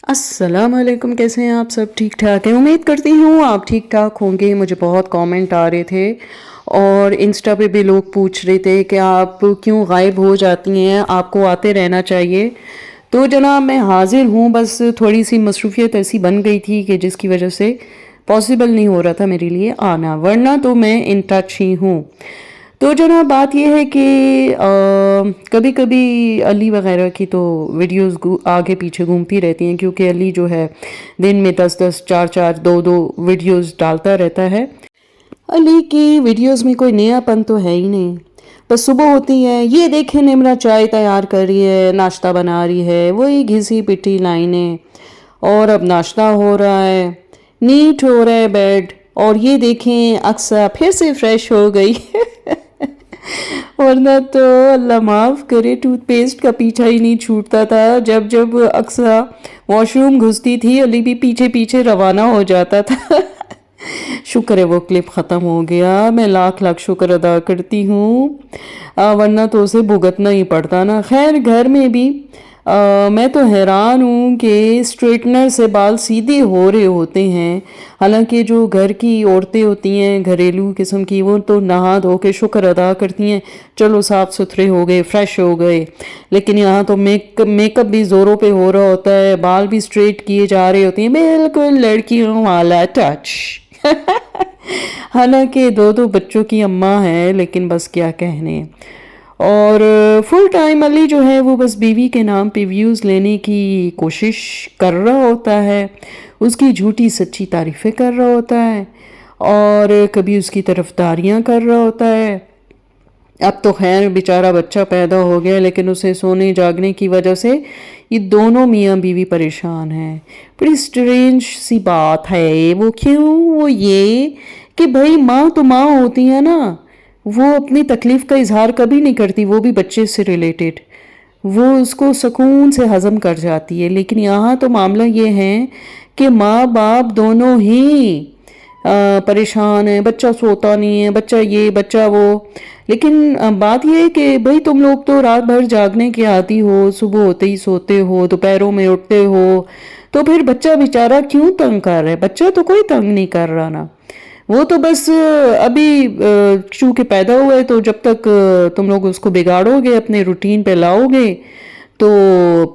السلام علیکم، کیسے ہیں آپ؟ سب ٹھیک ٹھاک ہیں؟ امید کرتی ہوں آپ ٹھیک ٹھاک ہوں گے۔ مجھے بہت کامنٹ آ رہے تھے اور انسٹا پہ بھی لوگ پوچھ رہے تھے کہ آپ کیوں غائب ہو جاتی ہیں، آپ کو آتے رہنا چاہیے۔ تو جناب میں حاضر ہوں، بس تھوڑی سی مصروفیت ایسی بن گئی تھی کہ جس کی وجہ سے پاسبل نہیں ہو رہا تھا میرے لیے آنا، ورنہ تو میں ان ٹچ ہی ہوں۔ تو جناب بات یہ ہے کہ کبھی کبھی علی وغیرہ کی تو ویڈیوز آگے پیچھے گھومتی رہتی ہیں، کیونکہ علی جو ہے دن میں 10 4 4 2 ویڈیوز ڈالتا رہتا ہے۔ علی کی ویڈیوز میں کوئی نیا پن تو ہے ہی نہیں، بس صبح ہوتی ہے، یہ دیکھیں نمرہ چائے تیار کر رہی ہے، ناشتہ بنا رہی ہے، وہی گھسی پٹی لائنیں، اور اب ناشتہ ہو رہا ہے، نیٹ ہو رہا ہے بیڈ، اور یہ دیکھیں اقصیٰ پھر سے فریش ہو گئی۔ ورنہ تو اللہ معاف کرے ٹوتھ پیسٹ کا پیچھا ہی نہیں چھوٹتا تھا، جب جب اقصیٰ واش روم گھستی تھی علی بھی پیچھے پیچھے روانہ ہو جاتا تھا۔ شکر ہے وہ کلپ ختم ہو گیا، میں لاکھ لاکھ شکر ادا کرتی ہوں، ورنہ تو اسے بھگتنا ہی پڑتا نا۔ خیر گھر میں بھی میں تو حیران ہوں کہ اسٹریٹنر سے بال سیدھے ہو رہے ہوتے ہیں، حالانکہ جو گھر کی عورتیں ہوتی ہیں گھریلو قسم کی، وہ تو نہا دھو کے شکر ادا کرتی ہیں چلو صاف ستھرے ہو گئے، فریش ہو گئے، لیکن یہاں تو میک اپ بھی زوروں پہ ہو رہا ہوتا ہے، بال بھی اسٹریٹ کیے جا رہے ہوتے ہیں، بالکل لڑکیوں والا ٹچ۔ حالانکہ دو دو بچوں کی اماں ہے، لیکن بس کیا کہنے۔ اور فل ٹائم علی جو ہے وہ بس بیوی کے نام پہ ویوز لینے کی کوشش کر رہا ہوتا ہے، اس کی جھوٹی سچی تعریفیں کر رہا ہوتا ہے، اور کبھی اس کی طرفداریاں کر رہا ہوتا ہے۔ اب تو خیر بیچارہ بچہ پیدا ہو گیا، لیکن اسے سونے جاگنے کی وجہ سے یہ دونوں میاں بیوی پریشان ہیں۔ بڑی سٹرینج سی بات ہے، وہ کیوں؟ وہ یہ کہ بھائی ماں تو ماں ہوتی ہے نا، وہ اپنی تکلیف کا اظہار کبھی نہیں کرتی، وہ بھی بچے سے ریلیٹڈ، وہ اس کو سکون سے ہضم کر جاتی ہے۔ لیکن یہاں تو معاملہ یہ ہے کہ ماں باپ دونوں ہی پریشان ہیں، بچہ سوتا نہیں ہے، بچہ یہ بچہ وہ۔ لیکن بات یہ ہے کہ بھئی تم لوگ تو رات بھر جاگنے کے عادی ہو، صبح ہوتے ہی سوتے ہو، دوپہروں میں اٹھتے ہو، تو پھر بچہ بیچارہ کیوں تنگ کر رہا ہے؟ بچہ تو کوئی تنگ نہیں کر رہا نا، وہ تو بس ابھی چونکہ پیدا ہوا ہے، تو جب تک تم لوگ اس کو بگاڑو گے، اپنے روٹین پہ لاؤ گے، تو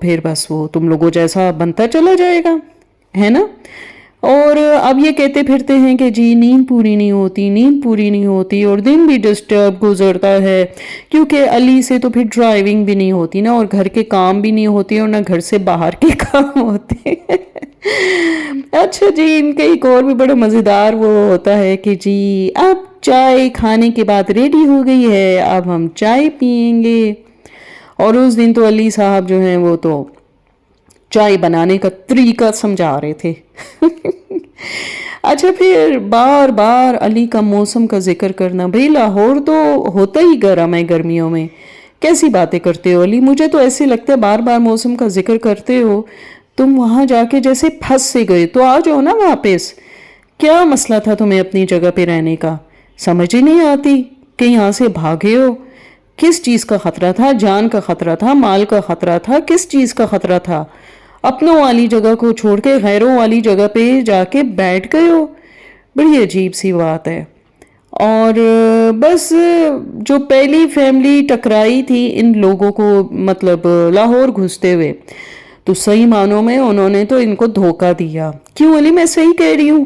پھر بس وہ تم لوگوں جیسا بنتا چلا جائے گا، ہے نا۔ اور اب یہ کہتے پھرتے ہیں کہ جی نیند پوری نہیں ہوتی، نیند پوری نہیں ہوتی، اور دن بھی ڈسٹرب گزرتا ہے، کیونکہ علی سے تو پھر ڈرائیونگ بھی نہیں ہوتی نا، اور گھر کے کام بھی نہیں ہوتے، اور نہ گھر سے باہر کے کام ہوتے۔ اچھا جی، ان کا ایک اور بھی بڑا مزیدار وہ ہوتا ہے کہ جی اب چائے کھانے کے بعد ریڈی ہو گئی ہے، اب ہم چائے پئیں گے۔ اور اس دن تو علی صاحب جو ہیں وہ تو چائے بنانے کا طریقہ سمجھا رہے تھے۔ اچھا پھر بار بار علی کا موسم کا ذکر کرنا، بھئی لاہور تو ہوتا ہی گرم ہے گرمیوں میں، کیسی باتیں کرتے ہو علی؟ مجھے تو ایسے لگتا ہے بار بار موسم کا ذکر کرتے ہو تم وہاں جا کے جیسے پھنس سے گئے، تو آ جاؤ نا واپس۔ کیا مسئلہ تھا تمہیں اپنی جگہ پہ رہنے کا؟ سمجھ ہی نہیں آتی کہ یہاں سے بھاگے ہو۔ کس چیز کا خطرہ تھا؟ جان کا خطرہ تھا؟ مال کا خطرہ تھا؟ کس چیز کا خطرہ تھا؟ اپنوں والی جگہ کو چھوڑ کے غیروں والی جگہ پہ جا کے بیٹھ گئے ہو، بڑی عجیب سی بات ہے۔ اور بس جو پہلی فیملی ٹکرائی تھی ان لوگوں کو، مطلب لاہور گھستے ہوئے، تو صحیح معنوں میں انہوں نے تو ان کو دھوکہ دیا۔ کیوں علی میں صحیح کہہ رہی ہوں؟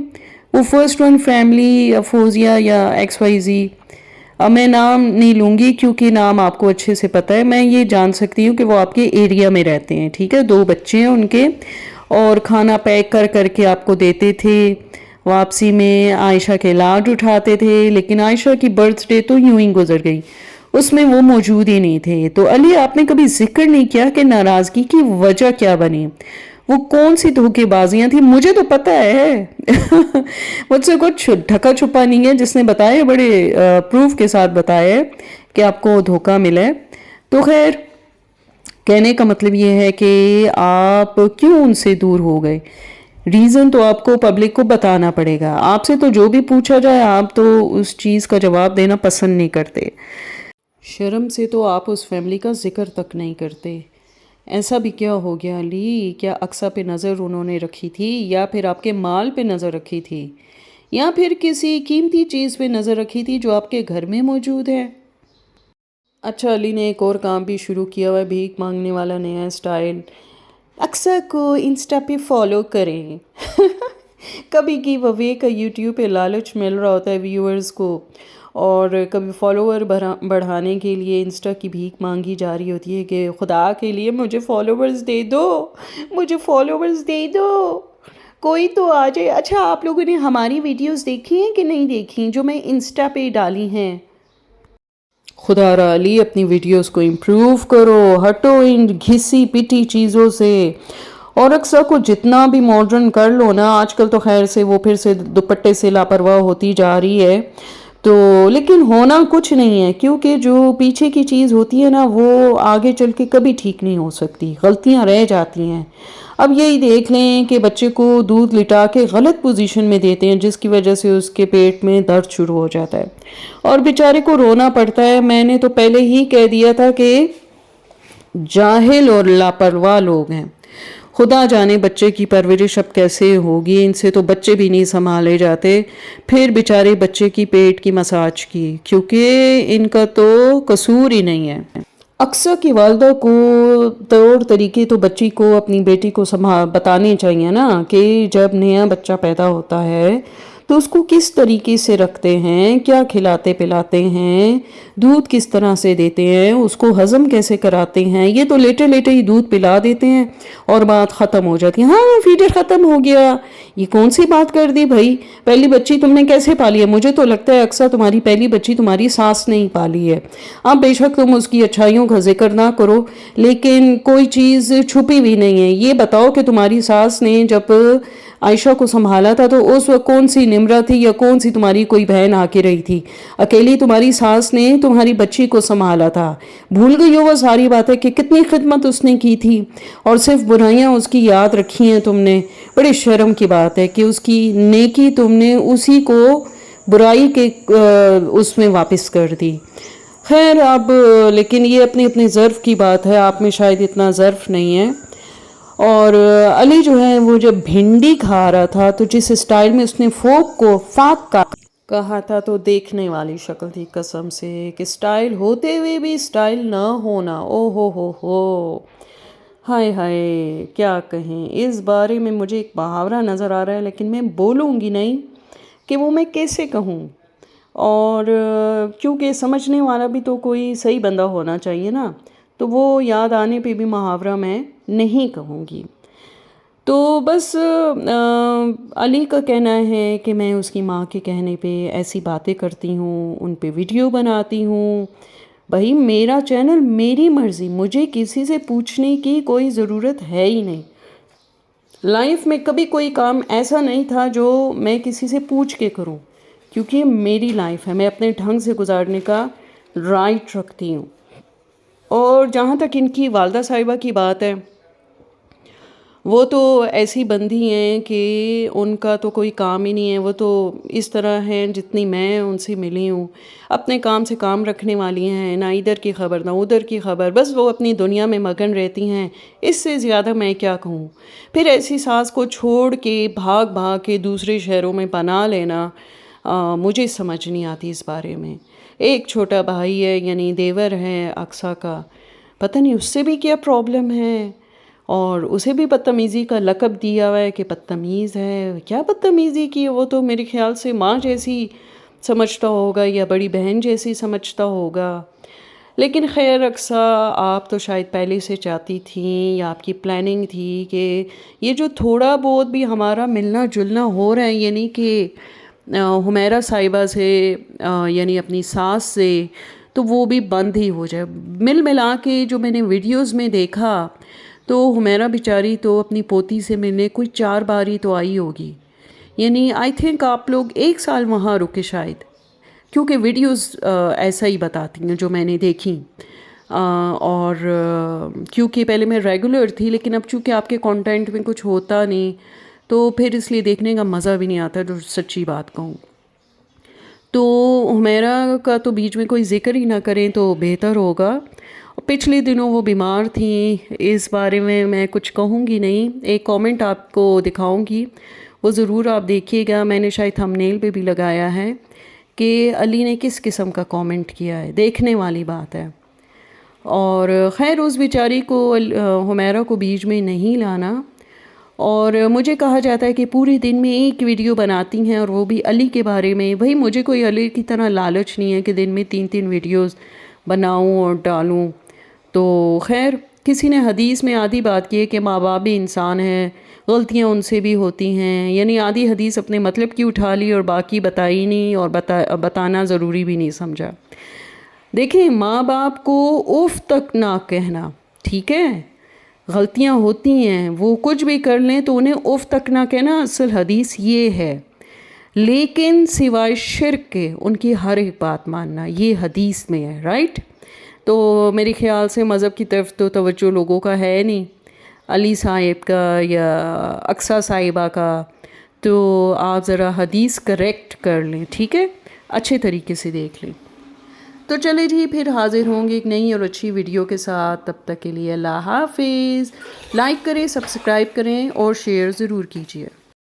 وہ فرسٹ ون فیملی فوزیہ یا ایکس وائی زی، اب میں نام نہیں لوں گی کیونکہ نام آپ کو اچھے سے پتہ ہے، میں یہ جان سکتی ہوں کہ وہ آپ کے ایریا میں رہتے ہیں، ٹھیک ہے، 2 بچے ہیں ان کے، اور کھانا پیک کر کر کے آپ کو دیتے تھے، واپسی میں عائشہ کے لاڈ اٹھاتے تھے، لیکن عائشہ کی برتھ ڈے تو یوں ہی گزر گئی، اس میں وہ موجود ہی نہیں تھے۔ تو علی آپ نے کبھی ذکر نہیں کیا کہ ناراضگی کی وجہ کیا بنی، وہ کون سی دھوکے بازیاں تھیں؟ مجھے تو پتہ ہے، مجھ سے کچھ ڈھکا چھپا نہیں ہے، جس نے بتایا بڑے پروف کے ساتھ بتایا ہے کہ آپ کو دھوکہ ملا ہے۔ تو خیر کہنے کا مطلب یہ ہے کہ آپ کیوں ان سے دور ہو گئے، ریزن تو آپ کو پبلک کو بتانا پڑے گا۔ آپ سے تو جو بھی پوچھا جائے آپ تو اس چیز کا جواب دینا پسند نہیں کرتے، شرم سے تو آپ اس فیملی کا ذکر تک نہیں کرتے۔ ایسا بھی کیا ہو گیا علی؟ کیا اقصیٰ پہ نظر انہوں نے رکھی تھی، یا پھر آپ کے مال پہ نظر رکھی تھی، یا پھر کسی قیمتی چیز پہ نظر رکھی تھی جو آپ کے گھر میں موجود ہے؟ اچھا، علی نے ایک اور کام بھی شروع کیا ہوا ہے، بھیک مانگنے والا نیا اسٹائل۔ اقصیٰ کو انسٹا پہ فالو کریں۔ کبھی کی ووے کا یوٹیوب پہ لالچ مل رہا ہوتا ہے ویورز کو، اور کبھی فالوور بڑھانے کے لیے انسٹا کی بھیک مانگی جا رہی ہوتی ہے کہ خدا کے لیے مجھے فالوورز دے دو، مجھے فالوورز دے دو، کوئی تو آ جائے۔ اچھا، آپ لوگوں نے ہماری ویڈیوز دیکھی ہیں کہ نہیں دیکھی جو میں انسٹا پہ ڈالی ہیں؟ خدا را علی، اپنی ویڈیوز کو امپروو کرو، ہٹو ان گھسی پٹی چیزوں سے۔ اور اقصیٰ کو جتنا بھی ماڈرن کر لو نا، آج کل تو خیر سے وہ پھر سے دوپٹے سے لاپرواہ ہوتی جا رہی ہے، تو لیکن ہونا کچھ نہیں ہے، کیونکہ جو پیچھے کی چیز ہوتی ہے نا وہ آگے چل کے کبھی ٹھیک نہیں ہو سکتی، غلطیاں رہ جاتی ہیں۔ اب یہی دیکھ لیں کہ بچے کو دودھ لٹا کے غلط پوزیشن میں دیتے ہیں، جس کی وجہ سے اس کے پیٹ میں درد شروع ہو جاتا ہے اور بیچارے کو رونا پڑتا ہے۔ میں نے تو پہلے ہی کہہ دیا تھا کہ جاہل اور لاپرواہ لوگ ہیں، خدا جانے بچے کی پرورش اب کیسے ہوگی، ان سے تو بچے بھی نہیں سنبھالے جاتے، پھر بیچارے بچے کی پیٹ کی مساج کی، کیونکہ ان کا تو قصور ہی نہیں ہے۔ اقصیٰ کی والدہ کو طور طریقے تو بچی کو، اپنی بیٹی کو بتانے چاہیے نا کہ جب نیا بچہ پیدا ہوتا ہے تو اس کو کس طریقے سے رکھتے ہیں، کیا کھلاتے پلاتے ہیں، دودھ کس طرح سے دیتے ہیں، اس کو ہضم کیسے کراتے ہیں۔ یہ تو لیٹے لیٹے ہی دودھ پلا دیتے ہیں اور بات ختم ہو جاتی ہے، ہاں فیڈر ختم ہو گیا۔ یہ کون سی بات کر دی بھائی؟ پہلی بچی تم نے کیسے پالی ہے؟ مجھے تو لگتا ہے اقصیٰ تمہاری پہلی بچی تمہاری ساس نے ہی پالی ہے۔ اب بے شک تم اس کی اچھائیوں کا ذکر نہ کرو، لیکن کوئی چیز چھپی بھی نہیں ہے۔ یہ بتاؤ کہ تمہاری ساس نے جب عائشہ کو سنبھالا تھا تو اس وقت کون سی نمرہ تھی، یا کون سی تمہاری کوئی بہن آ کے رہی تھی؟ اکیلی تمہاری ساس نے تمہاری بچی کو سنبھالا تھا۔ بھول گئی ہو وہ ساری باتیں کہ کتنی خدمت اس نے کی تھی، اور صرف برائیاں اس کی یاد رکھی ہیں تم نے؟ بڑی شرم کی بات ہے کہ اس کی نیکی تم نے اسی کو برائی کے اس میں واپس کر دی۔ خیر اب لیکن یہ اپنے اپنے ظرف کی بات ہے، آپ میں شاید اتنا ظرف نہیں ہے۔ اور علی جو ہے وہ جب بھنڈی کھا رہا تھا تو جس اسٹائل میں اس نے فاک کا کہا تھا تو دیکھنے والی شکل تھی قسم سے، کہ اسٹائل ہوتے ہوئے بھی اسٹائل نہ ہونا، او ہو، ہائے ہائے کیا کہیں۔ اس بارے میں مجھے ایک محاورہ نظر آ رہا ہے، لیکن میں بولوں گی نہیں کہ وہ میں کیسے کہوں، اور کیونکہ سمجھنے والا بھی تو کوئی صحیح بندہ ہونا چاہیے نا، تو وہ یاد آنے پہ بھی محاورہ میں نہیں کہوں گی۔ تو بس علی کا کہنا ہے کہ میں اس کی ماں کے کہنے پہ ایسی باتیں کرتی ہوں، ان پہ ویڈیو بناتی ہوں۔ بھائی میرا چینل، میری مرضی، مجھے کسی سے پوچھنے کی کوئی ضرورت ہے ہی نہیں۔ لائف میں کبھی کوئی کام ایسا نہیں تھا جو میں کسی سے پوچھ کے کروں، کیونکہ میری لائف ہے، میں اپنے ڈھنگ سے گزارنے کا رائٹ رکھتی ہوں۔ اور جہاں تک ان کی والدہ صاحبہ کی بات ہے، وہ تو ایسی بندی ہیں کہ ان کا تو کوئی کام ہی نہیں ہے، وہ تو اس طرح ہیں جتنی میں ان سے ملی ہوں، اپنے کام سے کام رکھنے والی ہیں، نہ ادھر کی خبر نہ ادھر کی خبر، بس وہ اپنی دنیا میں مگن رہتی ہیں۔ اس سے زیادہ میں کیا کہوں؟ پھر ایسی ساس کو چھوڑ کے بھاگ کے دوسرے شہروں میں پناہ لینا، مجھے سمجھ نہیں آتی اس بارے میں۔ ایک چھوٹا بھائی ہے، یعنی دیور ہے اقصیٰ کا، پتہ نہیں اس سے بھی کیا پرابلم ہے، اور اسے بھی بدتمیزی کا لقب دیا ہوا ہے کہ بدتمیز ہے۔ کیا بدتمیزی کی؟ وہ تو میرے خیال سے ماں جیسی سمجھتا ہوگا یا بڑی بہن جیسی سمجھتا ہوگا۔ لیکن خیر اقصیٰ، آپ تو شاید پہلے سے چاہتی تھیں، یا آپ کی پلاننگ تھی کہ یہ جو تھوڑا بہت بھی ہمارا ملنا جلنا ہو رہا ہے، یعنی کہ حمیرہ صاحبہ سے، یعنی اپنی ساس سے، تو وہ بھی بند ہی ہو جائے۔ ملا کے جو میں نے ویڈیوز میں دیکھا تو حمیرہ بیچاری تو اپنی پوتی سے ملنے کوئی 4 باری تو آئی ہوگی، یعنی آئی تھنک آپ لوگ 1 سال وہاں رکے شاید، کیونکہ ویڈیوز ایسا ہی بتاتی ہیں جو میں نے دیکھی۔ اور کیونکہ پہلے میں ریگولر تھی، لیکن اب چونکہ آپ کے کانٹینٹ میں کچھ ہوتا نہیں تو پھر اس لیے دیکھنے کا مزہ بھی نہیں آتا، جو سچی بات کہوں تو حمیرہ کا تو بیچ میں کوئی ذکر ہی نہ کریں تو بہتر ہوگا۔ پچھلے دنوں وہ بیمار تھیں، اس بارے میں کچھ کہوں گی نہیں، ایک کامنٹ آپ کو دکھاؤں گی، وہ ضرور آپ دیکھیے گا، میں نے شاید تھمبنیل پہ بھی لگایا ہے کہ علی نے کس قسم کا کامنٹ کیا ہے، دیکھنے والی بات ہے۔ اور خیر اس بیچاری کو حمیرہ کو بیچ میں نہیں لانا، اور مجھے کہا جاتا ہے کہ پورے دن میں ایک ویڈیو بناتی ہیں اور وہ بھی علی کے بارے میں۔ بھائی مجھے کوئی علی کی طرح لالچ نہیں ہے کہ دن میں 3 ویڈیوز بناؤں اور ڈالوں۔ تو خیر کسی نے حدیث میں آدھی بات کی ہے کہ ماں باپ بھی انسان ہیں، غلطیاں ان سے بھی ہوتی ہیں، یعنی آدھی حدیث اپنے مطلب کی اٹھا لی اور باقی بتائی نہیں، اور بتانا ضروری بھی نہیں سمجھا۔ دیکھیں ماں باپ کو اف تک نہ کہنا، ٹھیک ہے، غلطیاں ہوتی ہیں، وہ کچھ بھی کر لیں تو انہیں اف تک نہ کہنا، اصل حدیث یہ ہے۔ لیکن سوائے شرک کے ان کی ہر ایک بات ماننا، یہ حدیث میں ہے، رائٹ؟ تو میرے خیال سے مذہب کی طرف تو توجہ لوگوں کا ہے نہیں، علی صاحب کا یا اقصیٰ صاحبہ کا، تو آپ ذرا حدیث کریکٹ کر لیں، ٹھیک ہے، اچھے طریقے سے دیکھ لیں۔ تو چلے جی پھر حاضر ہوں گے ایک نئی اور اچھی ویڈیو کے ساتھ، تب تک کے لیے اللہ حافظ۔ لائک کریں، سبسکرائب کریں اور شیئر ضرور کیجیے۔